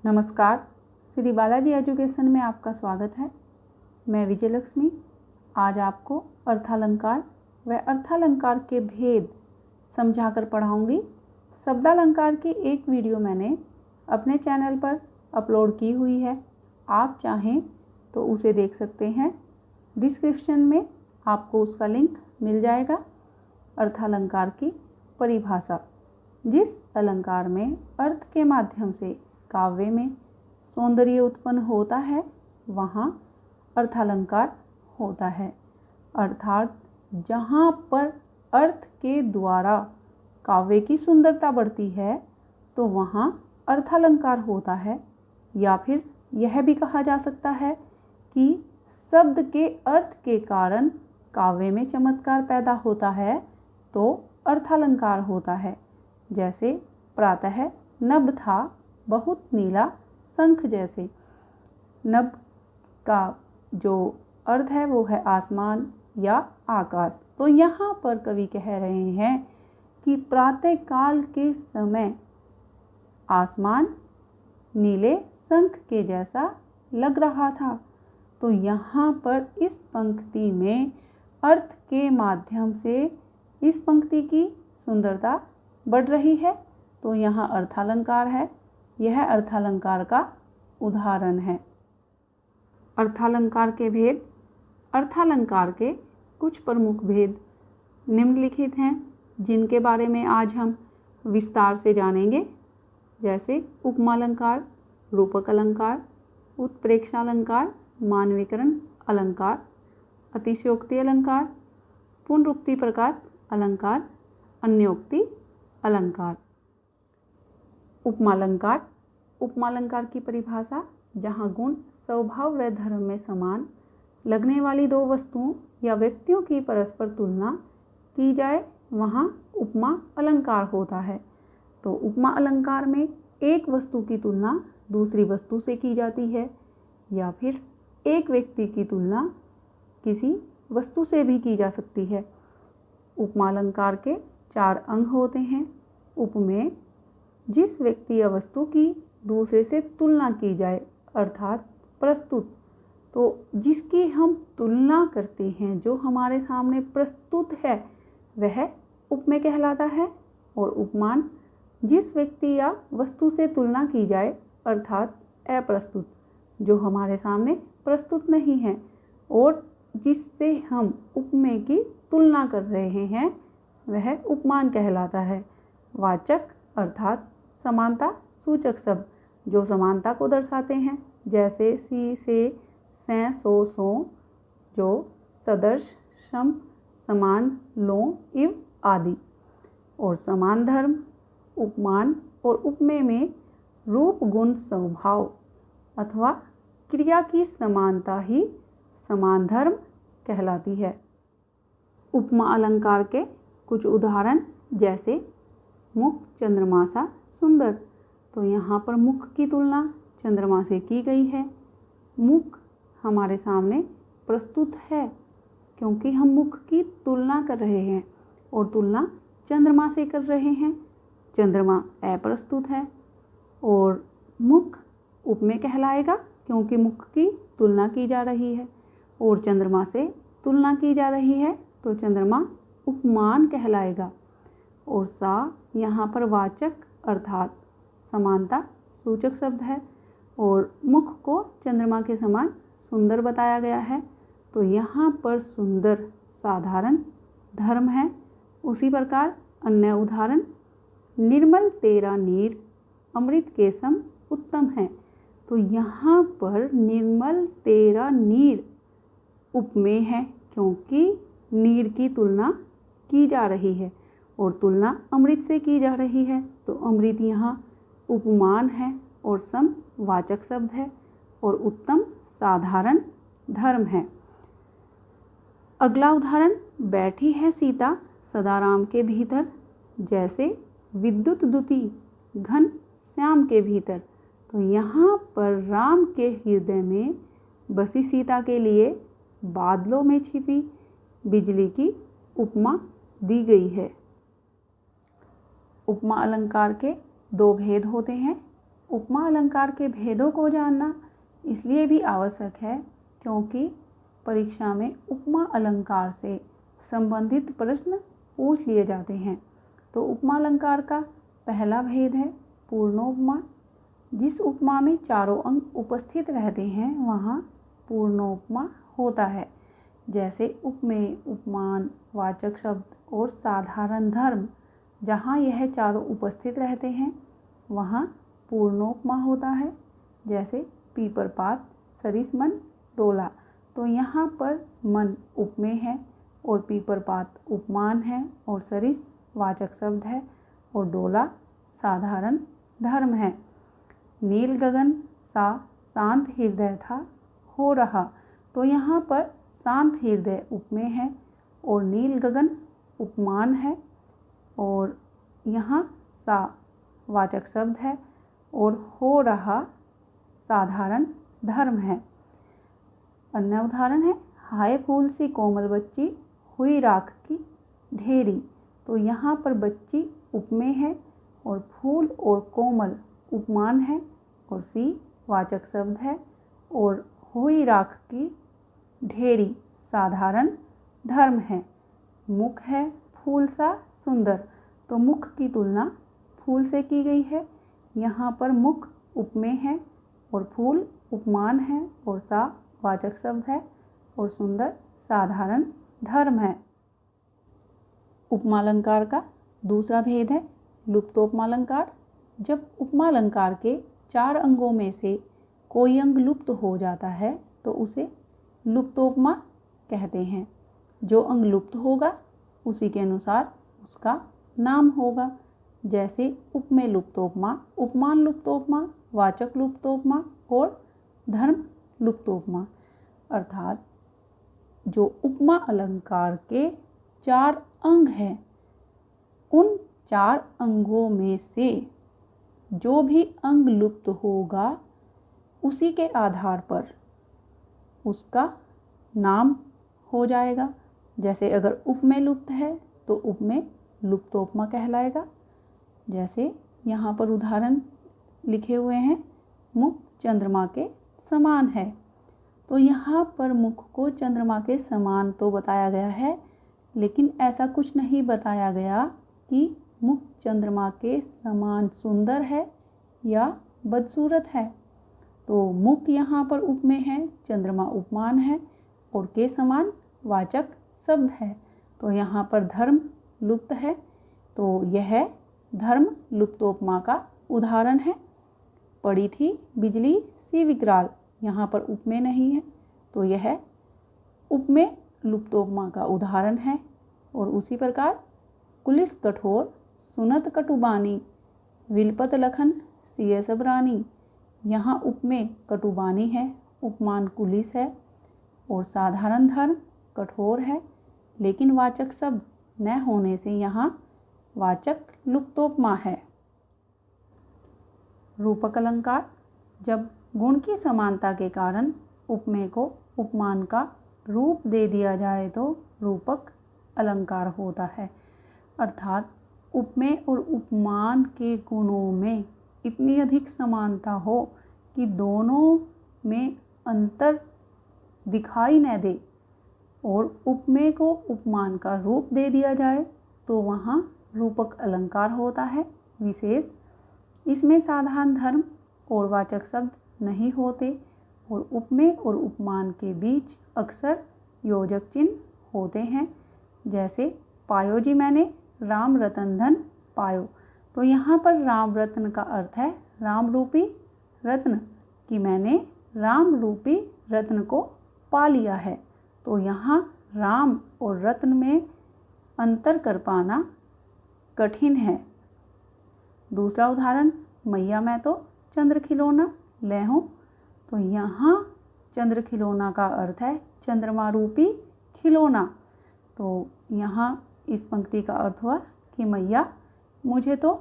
नमस्कार, श्री बालाजी एजुकेशन में आपका स्वागत है। मैं विजय लक्ष्मी आज आपको अर्थालंकार व अर्थालंकार के भेद समझाकर पढ़ाऊंगी। शब्दालंकार की एक वीडियो मैंने अपने चैनल पर अपलोड की हुई है, आप चाहें तो उसे देख सकते हैं। डिस्क्रिप्शन में आपको उसका लिंक मिल जाएगा। अर्थालंकार की परिभाषा: जिस अलंकार में अर्थ के माध्यम से काव्य में सौंदर्य उत्पन्न होता है वहाँ अर्थालंकार होता है। अर्थात जहाँ पर अर्थ के द्वारा काव्य की सुंदरता बढ़ती है तो वहाँ अर्थालंकार होता है। या फिर यह भी कहा जा सकता है कि शब्द के अर्थ के कारण काव्य में चमत्कार पैदा होता है तो अर्थालंकार होता है। जैसे प्रातः नभ था बहुत नीला शंख जैसे। नभ का जो अर्थ है वो है आसमान या आकाश। तो यहाँ पर कवि कह रहे हैं कि प्रातः काल के समय आसमान नीले शंख के जैसा लग रहा था। तो यहाँ पर इस पंक्ति में अर्थ के माध्यम से इस पंक्ति की सुंदरता बढ़ रही है, तो यहाँ अर्थालंकार है। यह अर्थालंकार का उदाहरण है। अर्थालंकार के भेद: अर्थालंकार के कुछ प्रमुख भेद निम्नलिखित हैं जिनके बारे में आज हम विस्तार से जानेंगे। जैसे उपमालंकार, रूपक अलंकार, उत्प्रेक्षालंकार, मानवीकरण अलंकार, अतिशयोक्ति अलंकार, पुनरुक्ति प्रकाश अलंकार, अन्योक्ति अलंकार। उपमालंकार: उपमालंकार की परिभाषा: जहाँ गुण स्वभाव व धर्म में समान लगने वाली दो वस्तुओं या व्यक्तियों की परस्पर तुलना की जाए वहाँ उपमा अलंकार होता है। तो उपमा अलंकार में एक वस्तु की तुलना दूसरी वस्तु से की जाती है या फिर एक व्यक्ति की तुलना किसी वस्तु से भी की जा सकती है। उपमा अलंकार के 4 अंग होते हैं। उपमेय: जिस व्यक्ति या वस्तु की दूसरे से तुलना की जाए अर्थात प्रस्तुत। तो जिसकी हम तुलना करते हैं, जो हमारे सामने प्रस्तुत है, वह उपमेय कहलाता है। और उपमान: जिस व्यक्ति या वस्तु से तुलना की जाए अर्थात अप्रस्तुत, जो हमारे सामने प्रस्तुत नहीं है और जिससे हम उपमेय की तुलना कर रहे हैं वह उपमान कहलाता है। वाचक अर्थात समानता सूचक शब्द जो समानता को दर्शाते हैं, जैसे सी से, सें सो सो, जो सदर्श, सम, समान, लो, इव आदि। और समान धर्म: उपमान और उपमेय में रूप गुण स्वभाव अथवा क्रिया की समानता ही समान धर्म कहलाती है। उपमा अलंकार के कुछ उदाहरण: जैसे मुख चंद्रमा सा सुंदर। तो यहाँ पर मुख की तुलना चंद्रमा से की गई है। मुख हमारे सामने प्रस्तुत है क्योंकि हम मुख की तुलना कर रहे हैं और तुलना चंद्रमा से कर रहे हैं। चंद्रमा अप्रस्तुत है और मुख उपमेय कहलाएगा क्योंकि मुख की तुलना की जा रही है और चंद्रमा से तुलना की जा रही है तो चंद्रमा उपमान कहलाएगा। और सा यहाँ पर वाचक अर्थात समानता सूचक शब्द है और मुख को चंद्रमा के समान सुंदर बताया गया है, तो यहाँ पर सुंदर साधारण धर्म है। उसी प्रकार अन्य उदाहरण: निर्मल तेरा नीर अमृत के सम उत्तम है। तो यहाँ पर निर्मल तेरा नीर उपमेय है क्योंकि नीर की तुलना की जा रही है और तुलना अमृत से की जा रही है, तो अमृत यहाँ उपमान है और सम वाचक शब्द है और उत्तम साधारण धर्म है। अगला उदाहरण: बैठी है सीता सदा राम के भीतर। जैसे विद्युत दुती घन श्याम के भीतर। तो यहाँ पर राम के हृदय में बसी सीता के लिए बादलों में छिपी बिजली की उपमा दी गई है। उपमा अलंकार के 2 भेद होते हैं। उपमा अलंकार के भेदों को जानना इसलिए भी आवश्यक है क्योंकि परीक्षा में उपमा अलंकार से संबंधित प्रश्न पूछ लिए जाते हैं। तो उपमा अलंकार का पहला भेद है पूर्णोपमा। जिस उपमा में चारों अंग उपस्थित रहते हैं वहाँ पूर्णोपमा होता है। जैसे उपमेय, उपमान, वाचक शब्द और साधारण धर्म, जहाँ यह चारों उपस्थित रहते हैं वहाँ पूर्णोपमा होता है। जैसे पीपर पात, सरिस मन, डोला। तो यहाँ पर मन उपमेय है और पीपर पात उपमान है और सरिस वाचक शब्द है और डोला साधारण धर्म है। नील गगन सा शांत हृदय था हो रहा। तो यहाँ पर शांत हृदय उपमेय है और नील गगन उपमान है और यहाँ सा वाचक शब्द है और हो रहा साधारण धर्म है। अन्य उदाहरण है हाय फूल सी कोमल बच्ची हुई राख की ढेरी। तो यहाँ पर बच्ची उपमेय है और फूल और कोमल उपमान है और सी वाचक शब्द है और हुई राख की ढेरी साधारण धर्म है। मुख है फूल सा सुंदर। तो मुख की तुलना फूल से की गई है। यहाँ पर मुख उपमेय है और फूल उपमान है और सा वाचक शब्द है और सुंदर साधारण धर्म है। उपमा अलंकार का दूसरा भेद है लुप्तोपमा अलंकार। जब उपमा अलंकार के 4 अंगों में से कोई अंग लुप्त हो जाता है तो उसे लुप्तोपमा कहते हैं। जो अंग लुप्त होगा उसी के अनुसार उसका नाम होगा। जैसे उपमेय लुप्तोपमा, उपमान लुप्तोपमा, वाचक लुप्तोपमा और धर्म लुप्तोपमा। अर्थात जो उपमा अलंकार के 4 अंग हैं उन 4 अंगों में से जो भी अंग लुप्त होगा उसी के आधार पर उसका नाम हो जाएगा। जैसे अगर उपमेय लुप्त है तो उपमेय लुप्तोपमा कहलाएगा। जैसे यहाँ पर उदाहरण लिखे हुए हैं मुख चंद्रमा के समान है। तो यहाँ पर मुख को चंद्रमा के समान तो बताया गया है, लेकिन ऐसा कुछ नहीं बताया गया कि मुख चंद्रमा के समान सुंदर है या बदसूरत है। तो मुख यहाँ पर उपमेय है, चंद्रमा उपमान है और के समान वाचक शब्द है। तो यहाँ पर धर्म लुप्त है, तो यह धर्म लुप्तोपमा का उदाहरण है। पड़ी थी बिजली सी विकराल, यहाँ पर उपमेय नहीं है, तो यह उपमेय लुप्तोपमा का उदाहरण है। और उसी प्रकार कुलिस कठोर सुनत कटुबानी, विलपत लखन सिय सब रानी। यहाँ उपमेय कटुबानी है, उपमान कुलिस है और साधारण धर्म कठोर है, लेकिन वाचक शब्द न होने से यहाँ वाचक लुप्तोपमा है। रूपक अलंकार। जब गुण की समानता के कारण उपमेय को उपमान का रूप दे दिया जाए तो रूपक अलंकार होता है। अर्थात उपमेय और उपमान के गुणों में इतनी अधिक समानता हो कि दोनों में अंतर दिखाई न दे और उपमेय को उपमान का रूप दे दिया जाए तो वहाँ रूपक अलंकार होता है। विशेष इसमें साधारण धर्म और वाचक शब्द नहीं होते और उपमेय और उपमान के बीच अक्सर योजक चिन्ह होते हैं। जैसे पायो जी मैंने राम रतन धन पायो। तो यहाँ पर राम रत्न का अर्थ है राम रूपी रत्न, कि मैंने राम रूपी रत्न को पा लिया है। तो यहाँ राम और रत्न में अंतर कर पाना कठिन है। दूसरा उदाहरण मैया मैं तो चंद्र खिलौना ले हूँ। तो यहाँ चंद्र खिलौना का अर्थ है चंद्रमा रूपी खिलौना। तो यहाँ इस पंक्ति का अर्थ हुआ कि मैया मुझे तो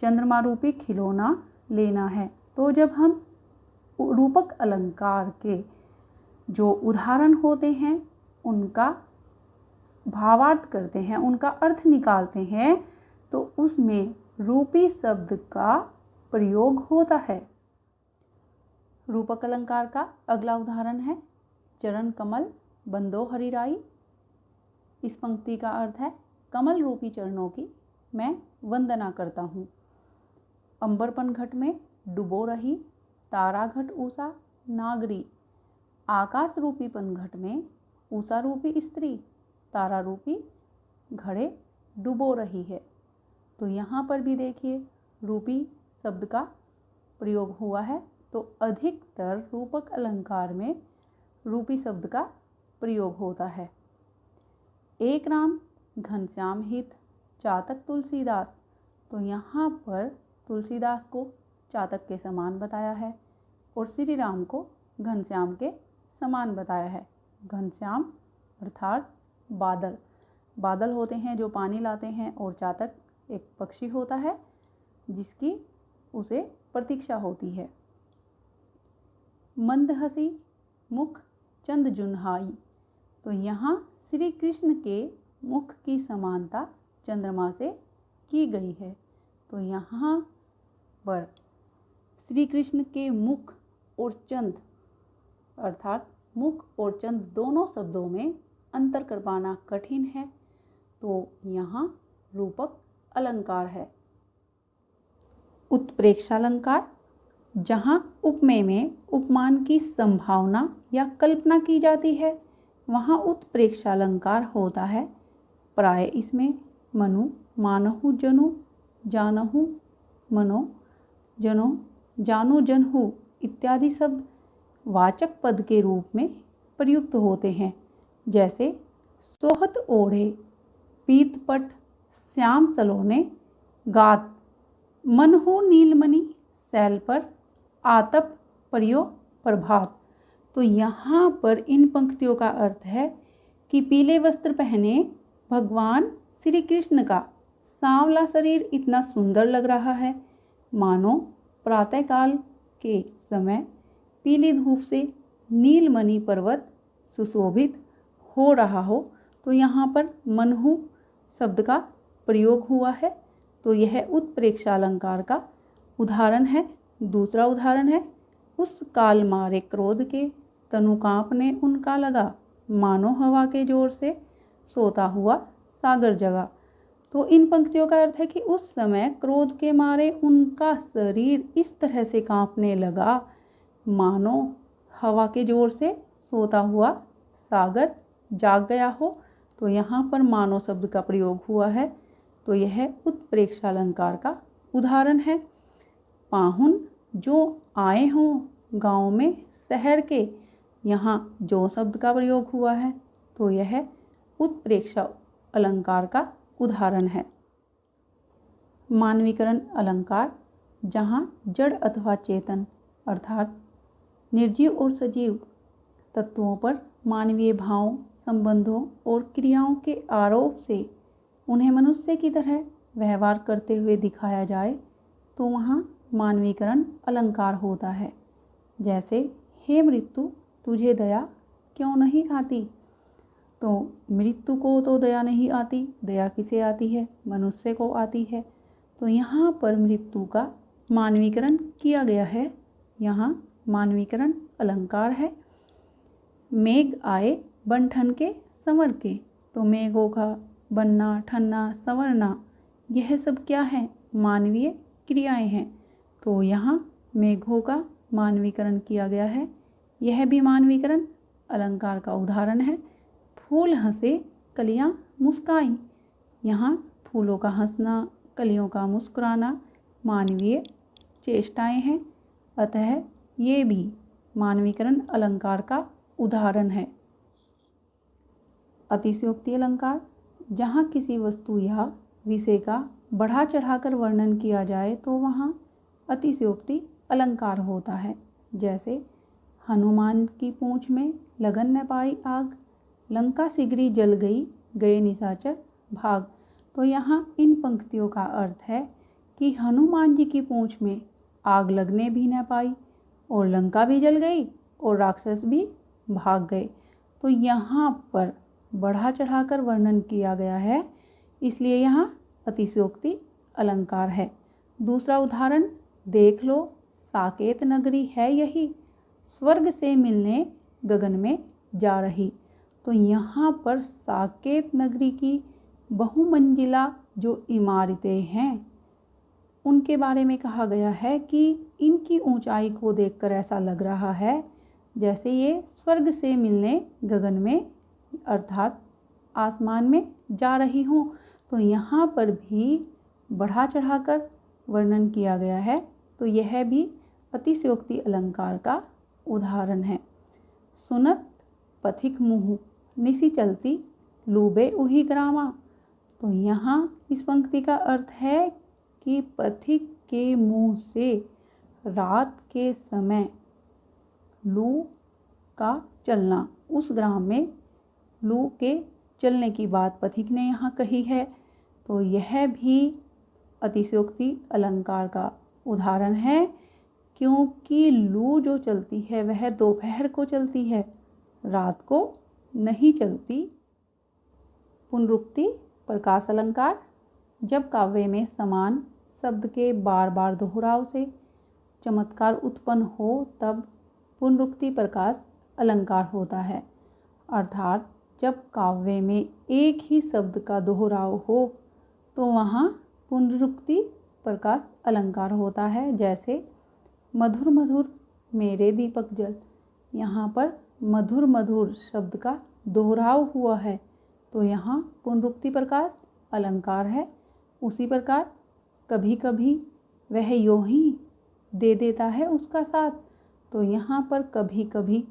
चंद्रमा रूपी खिलौना लेना है। तो जब हम रूपक अलंकार के जो उदाहरण होते हैं उनका भावार्थ करते हैं, उनका अर्थ निकालते हैं, तो उसमें रूपी शब्द का प्रयोग होता है। रूपक अलंकार का अगला उदाहरण है चरण कमल बंदो हरिराई। इस पंक्ति का अर्थ है कमल रूपी चरणों की मैं वंदना करता हूँ। अंबरपन घट में डुबो रही तारा घट ऊषा नागरी। आकाश रूपी पन घट में ऊषा रूपी स्त्री तारा रूपी घड़े डुबो रही है। तो यहाँ पर भी देखिए रूपी शब्द का प्रयोग हुआ है। तो अधिकतर रूपक अलंकार में रूपी शब्द का प्रयोग होता है। एक राम घनश्याम हित चातक तुलसीदास। तो यहाँ पर तुलसीदास को चातक के समान बताया है और श्री राम को घनश्याम के समान बताया है। घनश्याम अर्थात बादल, बादल होते हैं जो पानी लाते हैं, और चातक एक पक्षी होता है जिसकी उसे प्रतीक्षा होती है। मंद हसी मुख चंद जुन्हाई। तो यहाँ श्री कृष्ण के मुख की समानता चंद्रमा से की गई है। तो यहाँ पर श्री कृष्ण के मुख और चंद अर्थात मुख और चंद दोनों शब्दों में अंतर कर पाना कठिन है। तो यहाँ रूपक अलंकार है। उत्प्रेक्षालंकार, जहाँ उपमेय में उपमान की संभावना या कल्पना की जाती है वहाँ उत्प्रेक्षालंकार होता है। प्राय इसमें मनु मानहु जनु जानहु मनो जनो जानो जनहु इत्यादि शब्द वाचक पद के रूप में प्रयुक्त होते हैं। जैसे सोहत ओढ़े पीतपट श्याम सलोने गात मन हो नीलमणि सैल पर आतप परियो प्रभात। तो यहाँ पर इन पंक्तियों का अर्थ है कि पीले वस्त्र पहने भगवान श्री कृष्ण का सांवला शरीर इतना सुंदर लग रहा है मानो प्रातःकाल के समय पीली धूप से नीलमणि पर्वत सुशोभित हो रहा हो। तो यहाँ पर मनहु शब्द का प्रयोग हुआ है। तो यह उत्प्रेक्षालंकार का उदाहरण है। दूसरा उदाहरण है उस काल मारे क्रोध के तनु कांपने उनका लगा मानो हवा के जोर से सोता हुआ सागर जगा। तो इन पंक्तियों का अर्थ है कि उस समय क्रोध के मारे उनका शरीर इस तरह से कांपने लगा मानो हवा के जोर से सोता हुआ सागर जाग गया हो। तो यहाँ पर मानो शब्द का प्रयोग हुआ है। तो यह उत्प्रेक्षालंकार का उदाहरण है। पाहुन जो आए हों गांव में शहर के, यहाँ जो शब्द का प्रयोग हुआ है। तो यह उत्प्रेक्षा अलंकार का उदाहरण है। मानवीकरण अलंकार, जहाँ जड़ अथवा चेतन अर्थात निर्जीव और सजीव तत्वों पर मानवीय भावों संबंधों और क्रियाओं के आरोप से उन्हें मनुष्य की तरह व्यवहार करते हुए दिखाया जाए तो वहाँ मानवीकरण अलंकार होता है। जैसे हे मृत्यु तुझे दया क्यों नहीं आती। तो मृत्यु को तो दया नहीं आती, दया किसे आती है, मनुष्य को आती है। तो यहाँ पर मृत्यु का मानवीकरण किया गया है। यहाँ मानवीकरण अलंकार है। मेघ आए बन ठन के संवर के। तो मेघों का बनना ठनना संवरना यह सब क्या है, मानवीय क्रियाएं हैं। तो यहाँ मेघों का मानवीकरण किया गया है। यह भी मानवीकरण अलंकार का उदाहरण है। फूल हंसे कलियाँ मुस्काई। यहाँ फूलों का हंसना कलियों का मुस्कुराना मानवीय चेष्टाएं हैं, अतः ये भी मानवीकरण अलंकार का उदाहरण है। अतिशयोक्ति अलंकार, जहाँ किसी वस्तु या विषय का बढ़ा चढ़ाकर वर्णन किया जाए तो वहाँ अतिशयोक्ति अलंकार होता है। जैसे हनुमान की पूंछ में लगन न पाई आग, लंका सिगरी जल गई गए निशाचर भाग। तो यहाँ इन पंक्तियों का अर्थ है कि हनुमान जी की पूंछ में आग लगने भी न पाई और लंका भी जल गई और राक्षस भी भाग गए। तो यहाँ पर बढ़ा चढ़ाकर वर्णन किया गया है, इसलिए यहाँ अतिशयोक्ति अलंकार है। दूसरा उदाहरण देख लो साकेत नगरी है यही, स्वर्ग से मिलने गगन में जा रही। तो यहाँ पर साकेत नगरी की बहुमंजिला जो इमारतें हैं उनके बारे में कहा गया है कि इनकी ऊंचाई को देखकर ऐसा लग रहा है जैसे ये स्वर्ग से मिलने गगन में अर्थात आसमान में जा रही हों। तो यहाँ पर भी बढ़ा चढ़ाकर वर्णन किया गया है। तो यह भी अतिशयोक्ति अलंकार का उदाहरण है। सुनत पथिक मुँह निसी चलती लूबे उही ग्रामा। तो यहाँ इस पंक्ति का अर्थ है कि पथिक के मुंह से रात के समय लू का चलना, उस ग्राम में लू के चलने की बात पथिक ने यहाँ कही है। तो यह भी अतिशयोक्ति अलंकार का उदाहरण है, क्योंकि लू जो चलती है वह दोपहर को चलती है, रात को नहीं चलती। पुनरुक्ति प्रकाश अलंकार। जब काव्य में समान शब्द के बार बार दोहराव से चमत्कार उत्पन्न हो तब पुनरुक्ति प्रकाश अलंकार होता है। अर्थात जब काव्य में एक ही शब्द का दोहराव हो तो वहाँ पुनरुक्ति प्रकाश अलंकार होता है। जैसे मधुर मधुर मेरे दीपक जल, यहाँ पर मधुर मधुर शब्द का दोहराव हुआ है तो यहाँ पुनरुक्ति प्रकाश अलंकार है। उसी प्रकार कभी कभी वह यूं ही दे देता है उसका साथ, तो यहाँ पर कभी कभी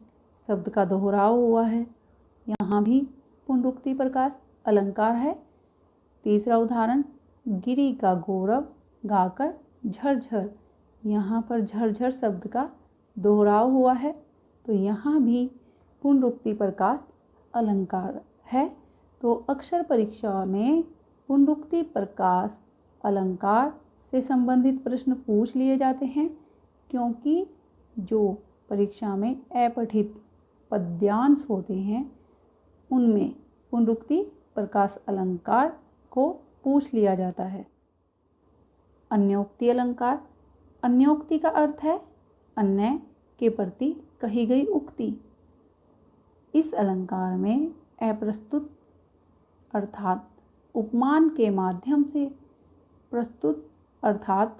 शब्द का दोहराव हुआ है, यहाँ भी पुनरुक्ति प्रकाश अलंकार है। तीसरा उदाहरण, गिरी का गौरव गाकर झरझर, यहाँ पर झरझर शब्द का दोहराव हुआ है तो यहाँ भी पुनरुक्ति प्रकाश अलंकार है। तो अक्षर परीक्षा में पुनरुक्ति प्रकाश अलंकार से संबंधित प्रश्न पूछ लिए जाते हैं, क्योंकि जो परीक्षा में अपठित पद्यांश होते हैं उनमें पुनरुक्ति प्रकाश अलंकार को पूछ लिया जाता है। अन्योक्ति अलंकार। अन्योक्ति का अर्थ है अन्य के प्रति कही गई उक्ति। इस अलंकार में अप्रस्तुत अर्थात उपमान के माध्यम से प्रस्तुत अर्थात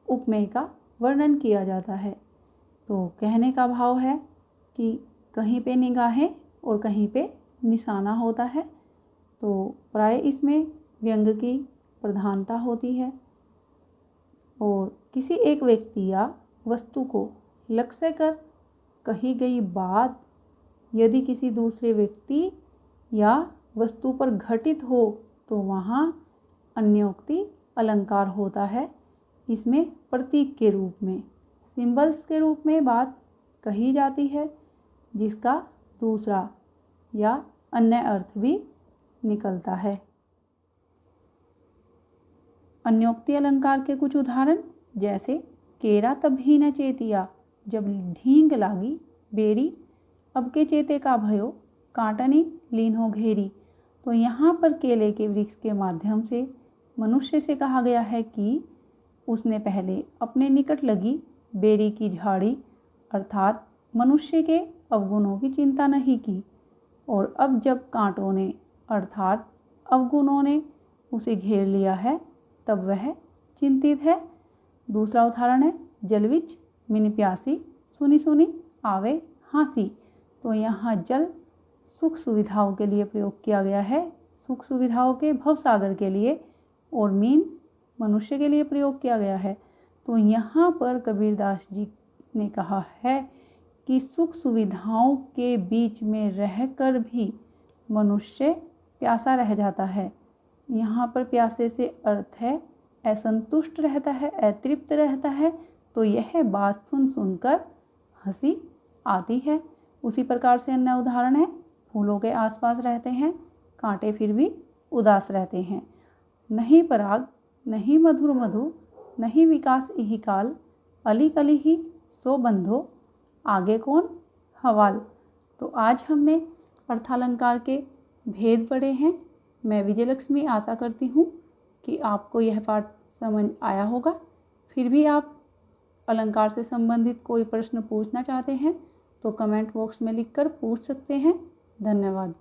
उपमेय का वर्णन किया जाता है। तो कहने का भाव है कि कहीं पे निगाहें और कहीं पे निशाना होता है, तो प्राय इसमें व्यंग की प्रधानता होती है और किसी एक व्यक्ति या वस्तु को लक्ष्य कर कही गई बात यदि किसी दूसरे व्यक्ति या वस्तु पर घटित हो तो वहाँ अन्योक्ति अलंकार होता है। इसमें प्रतीक के रूप में, सिंबल्स के रूप में बात कही जाती है जिसका दूसरा या अन्य अर्थ भी निकलता है। अन्योक्ति अलंकार के कुछ उदाहरण, जैसे केरा तभी न चेतिया, जब ढींग लागी बेरी अब के चेते का भयो, कांटनी लीन हो घेरी। तो यहाँ पर केले के वृक्ष के माध्यम से मनुष्य से कहा गया है कि उसने पहले अपने निकट लगी बेरी की झाड़ी अर्थात मनुष्य के अवगुणों की चिंता नहीं की, और अब जब कांटों ने अर्थात अवगुणों ने उसे घेर लिया है तब वह चिंतित है। दूसरा उदाहरण है, जलविच मिन प्यासी सुनी सुनी आवे हाँसी। तो यहाँ जल सुख सुविधाओं के लिए प्रयोग किया गया है, सुख सुविधाओं के भवसागर के लिए, और मीन मनुष्य के लिए प्रयोग किया गया है। तो यहाँ पर कबीरदास जी ने कहा है कि सुख सुविधाओं के बीच में रहकर भी मनुष्य प्यासा रह जाता है। यहाँ पर प्यासे से अर्थ है असंतुष्ट रहता है, अतृप्त रहता है। तो यह बात सुन सुनकर हंसी आती है। उसी प्रकार से अन्य उदाहरण है, फूलों के आसपास रहते हैं कांटे फिर भी उदास रहते हैं। नहीं पराग नहीं मधुर मधु नहीं विकास इही काल, अली कली ही सो बंधो आगे कौन हवाल। तो आज हमने अर्थालंकार के भेद पढ़े हैं। मैं विजयलक्ष्मी आशा करती हूँ कि आपको यह पाठ समझ आया होगा। फिर भी आप अलंकार से संबंधित कोई प्रश्न पूछना चाहते हैं तो कमेंट बॉक्स में लिखकर पूछ सकते हैं। धन्यवाद।